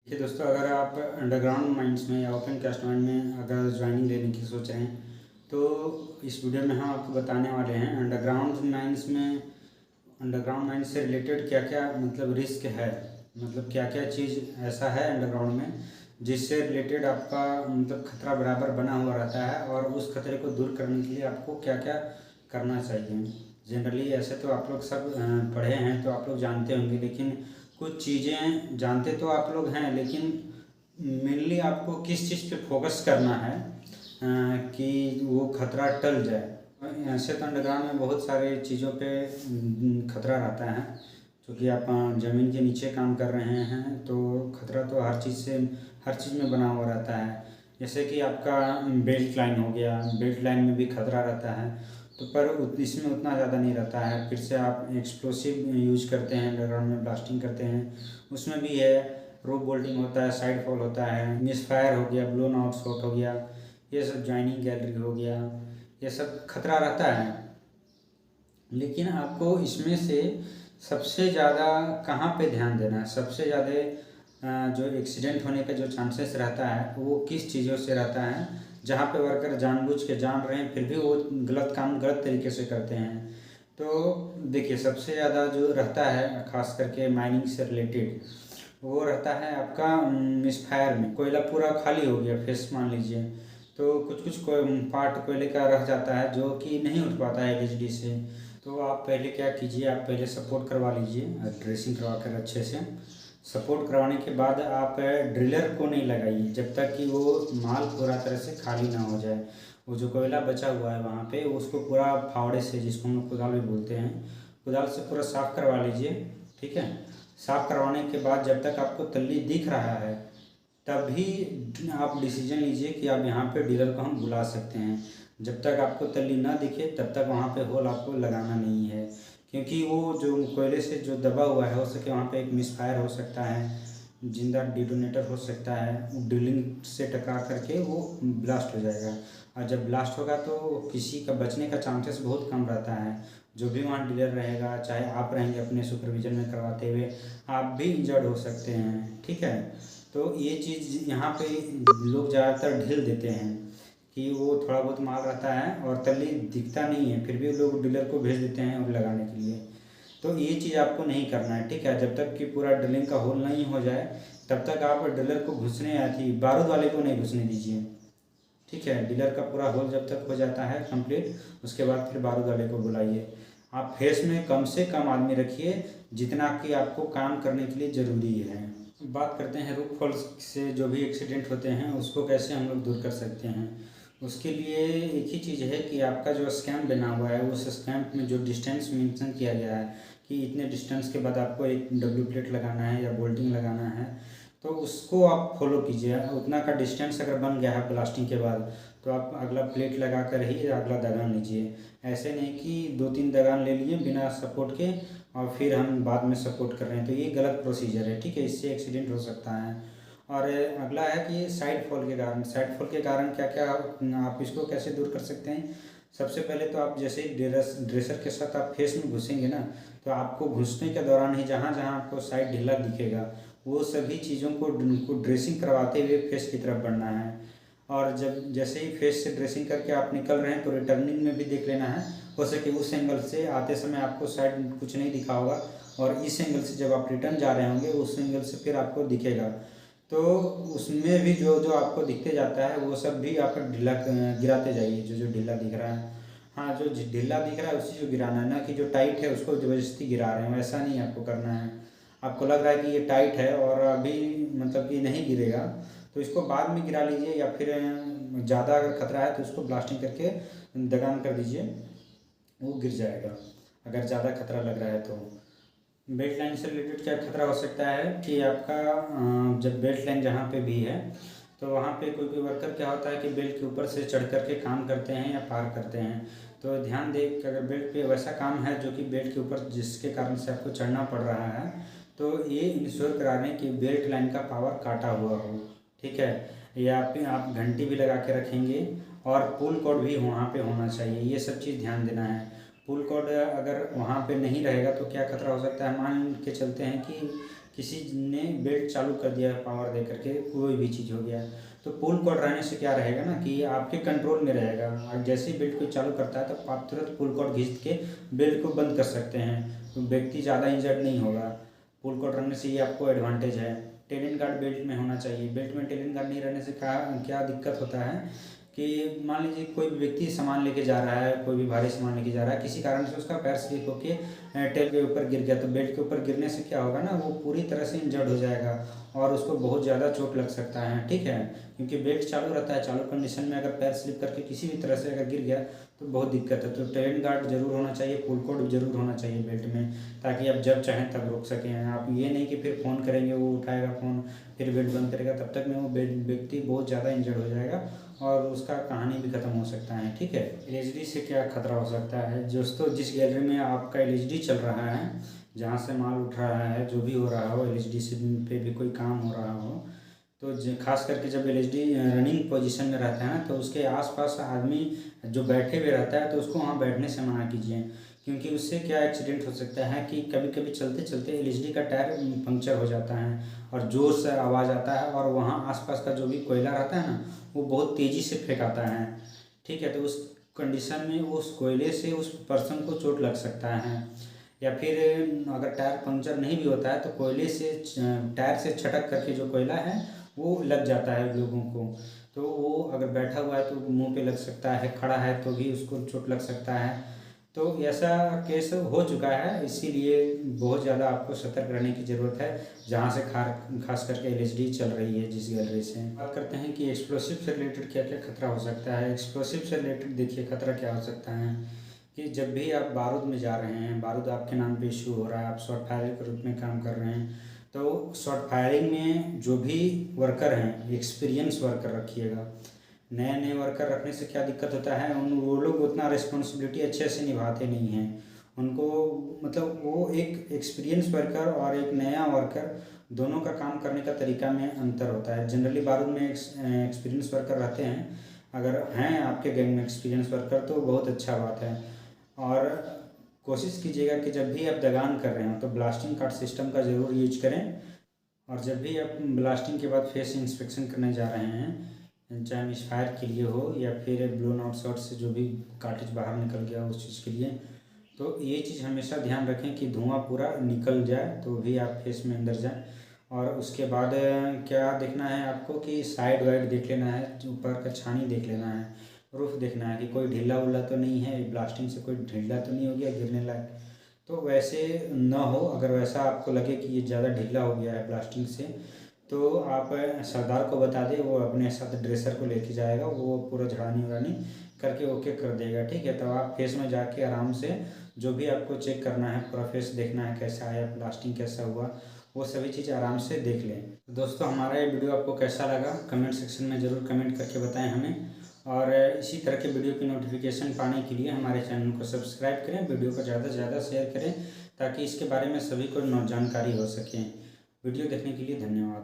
देखिए दोस्तों, अगर आप अंडरग्राउंड माइंस में या ओपन कास्ट माइंस में अगर ज्वाइनिंग लेने की सोच रहे हैं तो इस वीडियो में हम आपको बताने वाले हैं अंडरग्राउंड माइंस से रिलेटेड क्या क्या मतलब रिस्क है। मतलब क्या क्या चीज़ ऐसा है अंडरग्राउंड में जिससे रिलेटेड आपका मतलब खतरा बराबर बना हुआ रहता है, और उस खतरे को दूर करने के लिए आपको क्या क्या करना चाहिए। जनरली ऐसे तो आप लोग सब पढ़े हैं तो आप लोग जानते होंगे, लेकिन कुछ चीज़ें जानते तो आप लोग हैं, लेकिन मेनली आपको किस चीज़ पे फोकस करना है कि वो खतरा टल जाए। ऐसे तो अंडरग्राउंड में बहुत सारे चीज़ों पे खतरा रहता है, क्योंकि आप ज़मीन के नीचे काम कर रहे हैं तो खतरा तो हर चीज़ में बना हुआ रहता है। जैसे कि आपका बेल्ट लाइन हो गया, बेल्ट लाइन में भी खतरा रहता है, तो पर इसमें उतना ज़्यादा नहीं रहता है। फिर से आप एक्सप्लोसिव यूज करते हैं, अंडरग्राउंड में ब्लास्टिंग करते हैं, उसमें भी है। रोप बोल्टिंग होता है, साइड फॉल होता है, मिसफायर हो गया, ब्लोन आउट शॉट हो गया, ये सब जॉइनिंग गैलरी हो गया, ये सब खतरा रहता है। लेकिन आपको इसमें से सबसे ज़्यादा कहाँ पे ध्यान देना है, सबसे ज़्यादा जो एक्सीडेंट होने का जो चांसेस रहता है वो किस चीज़ों से रहता है, जहाँ पे वर्कर जानबूझ के जान रहे हैं फिर भी वो गलत काम गलत तरीके से करते हैं। तो देखिए, सबसे ज़्यादा जो रहता है ख़ास करके माइनिंग से रिलेटेड, वो रहता है आपका मिसफायर में। कोयला पूरा खाली हो गया फेस मान लीजिए, तो कुछ कुछ पार्ट कोयले का रह जाता है जो कि नहीं उठ पाता है एलएचडी से। तो आप पहले क्या कीजिए, आप पहले सपोर्ट करवा लीजिए, ड्रेसिंग करवा कर अच्छे से। सपोर्ट करवाने के बाद आप ड्रिलर को नहीं लगाइए जब तक कि वो माल पूरा तरह से खाली ना हो जाए। वो जो कोयला बचा हुआ है वहाँ पे उसको पूरा फावड़े से, जिसको हम लोग कुदाल भी बोलते हैं, कुदाल से पूरा साफ़ करवा लीजिए। ठीक है। साफ़ करवाने के बाद जब तक आपको तल्ली दिख रहा है तभी आप डिसीजन लीजिए कि आप यहाँ पे डीलर को हम बुला सकते हैं। जब तक आपको तल्ली ना दिखे तब तक वहाँ पे होल आपको लगाना नहीं है, क्योंकि वो जो कोयले से जो दबा हुआ है हो सके वहाँ पे एक मिसफायर हो सकता है, जिंदा डिटोनेटर हो सकता है, वो ड्रिलिंग से टकरा करके वो ब्लास्ट हो जाएगा। और जब ब्लास्ट होगा तो किसी का बचने का चांसेस बहुत कम रहता है। जो भी वहाँ डीलर रहेगा, चाहे आप रहेंगे अपने सुपरविजन में करवाते हुए, आप भी इंजर्ड हो सकते हैं। ठीक है। तो ये चीज़ यहाँ पे लोग ज़्यादातर ढील देते हैं कि वो थोड़ा बहुत माल रहता है और तल्ली दिखता नहीं है, फिर भी लोग डीलर को भेज देते हैं और लगाने के लिए। तो ये चीज़ आपको नहीं करना है। ठीक है। जब तक कि पूरा ड्रिलिंग का होल नहीं हो जाए तब तक आप डीलर को घुसने आती बारूद वाले को नहीं घुसने दीजिए। ठीक है। डीलर का पूरा होल जब तक हो जाता है कंप्लीट, उसके बाद फिर बारूद वाले को बुलाइए। आप फेस में कम से कम आदमी रखिए जितना कि आपको काम करने के लिए ज़रूरी है। बात करते हैं रूफ फॉल्स से जो भी एक्सीडेंट होते हैं उसको कैसे हम लोग दूर कर सकते हैं। उसके लिए एक ही चीज़ है कि आपका जो स्कैम्प बना हुआ है उस स्कैम्प में जो डिस्टेंस मेंशन किया गया है कि इतने डिस्टेंस के बाद आपको एक डब्ल्यू प्लेट लगाना है या बोल्टिंग लगाना है, तो उसको आप फॉलो कीजिए। उतना का डिस्टेंस अगर बन गया है ब्लास्टिंग के बाद तो आप अगला प्लेट लगा कर ही अगला दगान लीजिए। ऐसे नहीं कि 2-3 दगान ले लिए बिना सपोर्ट के और फिर हम बाद में सपोर्ट कर रहे हैं, तो ये गलत प्रोसीजर है। ठीक है। इससे एक्सीडेंट हो सकता है। और अगला है कि साइड फॉल के कारण क्या क्या आप इसको कैसे दूर कर सकते हैं। सबसे पहले तो आप जैसे ही ड्रेसर के साथ आप फेस में घुसेंगे ना, तो आपको घुसने के दौरान ही जहाँ जहाँ आपको साइड ढीला दिखेगा वो सभी चीज़ों को ड्रेसिंग करवाते हुए फेस की तरफ बढ़ना है। और जब जैसे ही फेस से ड्रेसिंग करके आप निकल रहे हैं तो रिटर्निंग में भी देख लेना है, हो सके उस एंगल से आते समय आपको साइड कुछ नहीं दिखा होगा और इस एंगल से जब आप रिटर्न जा रहे होंगे उस एंगल से फिर आपको दिखेगा। तो उसमें भी जो जो आपको दिखते जाता है वो सब भी आप ढीला गिराते जाइए, जो जो ढीला दिख रहा है। हाँ, जो ढीला दिख रहा है उसी को गिराना है, ना कि जो टाइट है उसको ज़बरदस्ती गिरा रहे हैं, वैसा नहीं आपको करना है। आपको लग रहा है कि ये टाइट है और अभी मतलब कि नहीं गिरेगा तो इसको बाद में गिरा लीजिए, या फिर ज़्यादा अगर खतरा है तो उसको ब्लास्टिंग करके दगाम कर दीजिए, वो गिर जाएगा अगर ज़्यादा खतरा लग रहा है तो। बेल्ट लाइन से रिलेटेड क्या खतरा हो सकता है कि आपका जब बेल्ट लाइन जहाँ पे भी है तो वहाँ पे कोई कोई वर्कर क्या होता है कि बेल्ट के ऊपर से चढ़ कर के काम करते हैं या पार करते हैं। तो ध्यान दें कि अगर बेल्ट पे वैसा काम है जो कि बेल्ट के ऊपर जिसके कारण से आपको चढ़ना पड़ रहा है, तो ये इंश्योर करा लें कि बेल्ट लाइन का पावर काटा हुआ हो। ठीक है। या फिर आप घंटी भी लगा के रखेंगे और पुल कोड भी वहाँ पे होना चाहिए, ये सब चीज़ ध्यान देना है। पुल कोड अगर वहाँ पे नहीं रहेगा तो क्या खतरा हो सकता है, मान के चलते हैं किसी ने बेल्ट चालू कर दिया है पावर दे करके, कोई भी चीज़ हो गया, तो पुल कॉर्ड रहने से क्या रहेगा ना कि आपके कंट्रोल में रहेगा। और जैसे ही बेल्ट को चालू करता है तो आप तुरंत पुल कॉर्ड खींच के बेल्ट को बंद कर सकते हैं, तो व्यक्ति ज़्यादा इंजर्ड नहीं होगा। पुल कॉर्ड रहने से ये आपको एडवांटेज है। टेनिन गार्ड बेल्ट में होना चाहिए। बेल्ट में टेनिन गार्ड नहीं रहने से क्या दिक्कत होता है कि मान लीजिए कोई भी व्यक्ति सामान लेके जा रहा है, कोई भी भारी सामान लेके जा रहा है, किसी कारण से उसका पैर स्लिप होके टेल के ऊपर गिर गया, तो बेल्ट के ऊपर गिरने से क्या होगा ना, वो पूरी तरह से इंजर्ड हो जाएगा और उसको बहुत ज़्यादा चोट लग सकता है, ठीक है। क्योंकि बेल्ट चालू रहता है, चालू कंडीशन में अगर पैर स्लिप करके किसी भी तरह से अगर गिर गया तो बहुत दिक्कत है। तो टेनिन गार्ड जरूर होना चाहिए, पुल कॉर्ड जरूर होना चाहिए बेल्ट में, ताकि आप जब चाहें तब रोक सकें। आप ये नहीं कि फिर फ़ोन करेंगे, वो उठाएगा फ़ोन फिर बेल्ट बंद करेगा, तब तक में वो व्यक्ति बहुत ज़्यादा इंजर्ड हो जाएगा और उसका कहानी भी ख़त्म हो सकता है, ठीक है। एलएचडी से क्या खतरा हो सकता है दोस्तों? जिस गैलरी में आपका एलएचडी चल रहा है, जहाँ से माल उठ रहा है, जो भी हो रहा हो, एलएचडी से पे भी कोई काम हो रहा हो, तो खास करके जब एलएचडी रनिंग पोजीशन में रहता है ना, तो उसके आसपास आदमी जो बैठे हुए रहता है तो उसको वहाँ बैठने से मना कीजिए, क्योंकि उससे क्या एक्सीडेंट हो सकता है कि कभी कभी चलते चलते एलएचडी का टायर पंक्चर हो जाता है और ज़ोर से आवाज़ आता है, और वहाँ आसपास का जो भी कोयला रहता है ना, वो बहुत तेज़ी से फेंकाता है, ठीक है। तो उस कंडीशन में उस कोयले से उस पर्सन को चोट लग सकता है। या फिर अगर टायर पंक्चर नहीं भी होता है तो कोयले से टायर से छटक करके जो कोयला है वो लग जाता है लोगों को, तो वो अगर बैठा हुआ है तो मुंह पे लग सकता है, खड़ा है तो भी उसको चोट लग सकता है। तो ऐसा केस हो चुका है, इसीलिए बहुत ज़्यादा आपको सतर्क रहने की ज़रूरत है जहाँ से खास करके एलएचडी चल रही है जिस गैलरी से। बात करते हैं कि एक्सप्लोसिव से रिलेटेड क्या क्या खतरा हो सकता है। एक्सप्लोसिव से रिलेटेड देखिए खतरा क्या हो सकता है कि जब भी आप बारूद में जा रहे हैं, बारूद आपके नाम पे इशू हो रहा है, आप शॉर्ट फायरिंग के रूप में काम कर रहे हैं, तो शॉर्ट फायरिंग में जो भी वर्कर हैं एक्सपीरियंस वर्कर रखिएगा। नए नए वर्कर रखने से क्या दिक्कत होता है, वो लोग उतना रिस्पॉन्सिबिलिटी अच्छे से निभाते नहीं हैं। उनको मतलब वो एक एक्सपीरियंस वर्कर और एक नया वर्कर दोनों का काम करने का तरीका में अंतर होता है। जनरली बारूद में एक्सपीरियंस वर्कर रहते हैं, अगर हैं आपके गैंग में एक्सपीरियंस वर्कर तो बहुत अच्छा बात है। और कोशिश कीजिएगा कि जब भी आप दगान कर रहे हो तो ब्लास्टिंग कार्ड सिस्टम का ज़रूर यूज करें। और जब भी आप ब्लास्टिंग के बाद फेस इंस्पेक्शन करने जा रहे हैं, चाहे मिसफायर के लिए हो या फिर ब्लोन आउट शॉट से जो भी कार्ट्रिज बाहर निकल गया उस चीज़ के लिए, तो ये चीज़ हमेशा ध्यान रखें कि धुआं पूरा निकल जाए तो भी आप फेस में अंदर जाएं। और उसके बाद क्या देखना है आपको कि साइड वाइड देख लेना है, ऊपर का छानी देख लेना है, रूफ देखना है कि कोई ढीला उल्ला तो नहीं है, ब्लास्टिंग से कोई ढीला तो नहीं हो गया गिरने लायक। तो वैसे ना हो, अगर वैसा आपको लगे कि ये ज़्यादा ढीला हो गया है ब्लास्टिंग से, तो आप सरदार को बता दें, वो अपने साथ ड्रेसर को लेके जाएगा, वो पूरा झड़ानी उड़ानी करके ओके कर देगा, ठीक है। तब आप फेस में जाके आराम से जो भी आपको चेक करना है, पूरा फेस देखना है कैसा आया, ब्लास्टिंग कैसा हुआ, वो सभी चीज़ आराम से देख लें। तो दोस्तों हमारा ये वीडियो आपको कैसा लगा कमेंट सेक्शन में ज़रूर कमेंट करके बताएं हमें। और इसी तरह के वीडियो की नोटिफिकेशन पाने के लिए हमारे चैनल को सब्सक्राइब करें, वीडियो को ज़्यादा से ज़्यादा शेयर करें ताकि इसके बारे में सभी को जानकारी हो सके। वीडियो देखने के लिए धन्यवाद।